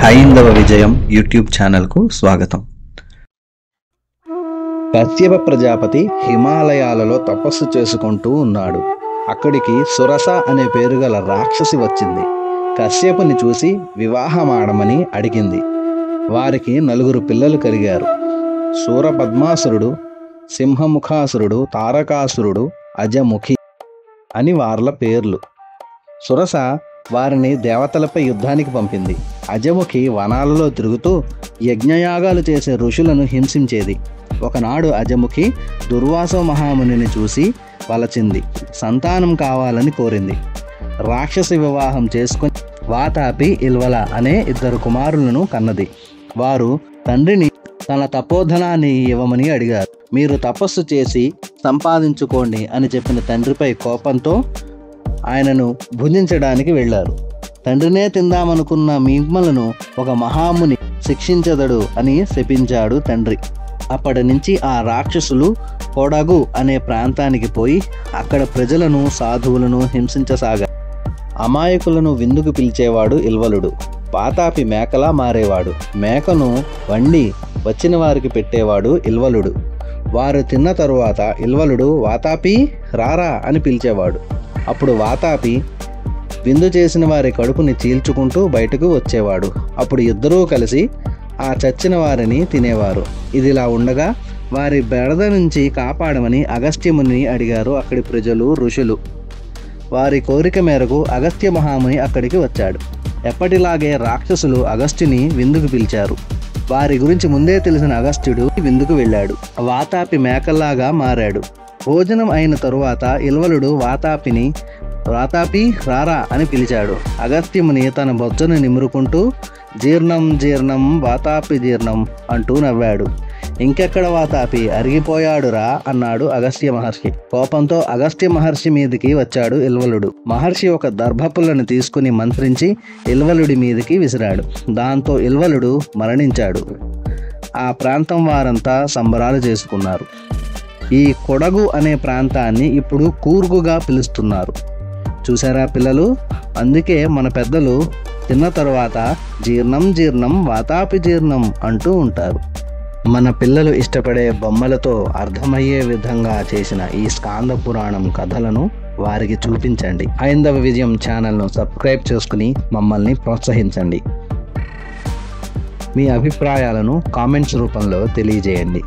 హైందవ విజయం యూట్యూబ్ ఛానల్కు స్వాగతం. కశ్యప ప్రజాపతి హిమాలయాలలో తపస్సు చేసుకుంటూ ఉన్నాడు. అక్కడికి సురస అనే పేరు గల రాక్షసి వచ్చింది. కశ్యపుని చూసి వివాహమాడమని అడిగింది. వారికి 4 పిల్లలు కలిగారు. శూరపద్మాసురుడు, సింహముఖాసురుడు, తారకాసురుడు, అజముఖి అని వార్ల పేర్లు. సురస వారిని దేవతలపై యుద్ధానికి పంపింది. అజముఖి వనాలలో తిరుగుతూ యజ్ఞయాగాలు చేసే ఋషులను హింసించేది. ఒకనాడు అజముఖి దుర్వాస మహామునిని చూసి వలచింది. సంతానం కావాలని కోరింది. రాక్షసి వివాహం చేసుకుని వాతాపి, ఇల్వల అనే 2 కుమారులను కన్నది. వారు తండ్రిని తన తపోధనాన్ని ఇవ్వమని అడిగారు. మీరు తపస్సు చేసి సంపాదించుకోండి అని చెప్పిన తండ్రిపై కోపంతో ఆయనను భుజించడానికి వెళ్ళారు. తండ్రినే తిందామనుకున్న మిమ్మలను ఒక మహాముని శిక్షించదడు అని శపించాడు తండ్రి. అప్పటి నుంచి ఆ రాక్షసులు కొడగు అనే ప్రాంతానికి పోయి అక్కడ ప్రజలను, సాధువులను హింసించసాగారు. అమాయకులను విందుకు పిలిచేవాడు ఇల్వలుడు. వాతాపి మేకలా మారేవాడు. మేకను వండి వచ్చిన వారికి పెట్టేవాడు ఇల్వలుడు. వారు తిన్న తరువాత ఇల్వలుడు వాతాపి రారా అని పిలిచేవాడు. అప్పుడు వాతాపి విందు చేసిన వారి కడుపుని చీల్చుకుంటూ బయటకు వచ్చేవాడు. అప్పుడు ఇద్దరూ కలిసి ఆ చచ్చిన వారిని తినేవారు. ఇదిలా ఉండగా వారి బెడద నుంచి కాపాడమని అగస్త్యముని అడిగారు అక్కడి ప్రజలు, ఋషులు. వారి కోరిక మేరకు అగస్త్య మహాముని అక్కడికి వచ్చాడు. ఎప్పటిలాగే రాక్షసులు అగస్త్యుని విందుకు పిలిచారు. వారి గురించి ముందే తెలిసిన అగస్త్యుడు విందుకు వెళ్ళాడు. వాతాపి మేకల్లాగా మారాడు. భోజనం అయిన తరువాత ఇల్వలుడు వాతాపి రారా అని పిలిచాడు. అగస్త్యముని తన బొజ్జను నిమురుకుంటూ జీర్ణం జీర్ణం వాతాపి జీర్ణం అంటూ నవ్వాడు. ఇంకెక్కడ వాతాపి, అరిగిపోయాడురా అన్నాడు అగస్త్య మహర్షి. కోపంతో అగస్త్య మహర్షి మీదికి వచ్చాడు ఇల్వలుడు. మహర్షి ఒక దర్భపుల్లను తీసుకుని మంత్రించి ఇల్వలుడి మీదికి విసిరాడు. దాంతో ఇల్వలుడు మరణించాడు. ఆ ప్రాంతం వారంతా సంబరాలు చేసుకున్నారు. ఈ కొడగు అనే ప్రాంతాన్ని ఇప్పుడు కూర్గుగా పిలుస్తున్నారు. చూసారా పిల్లలు? అందుకే మన పెద్దలు తిన్న తరువాత జీర్ణం జీర్ణం వాతాపి జీర్ణం అంటూ ఉంటారు. మన పిల్లలు ఇష్టపడే బొమ్మలతో అర్థమయ్యే విధంగా చేసిన ఈ స్కాంద పురాణం కథలను వారికి చూపించండి. హైందవ విజయం ఛానల్ను సబ్స్క్రైబ్ చేసుకుని మమ్మల్ని ప్రోత్సహించండి. మీ అభిప్రాయాలను కామెంట్స్ రూపంలో తెలియజేయండి.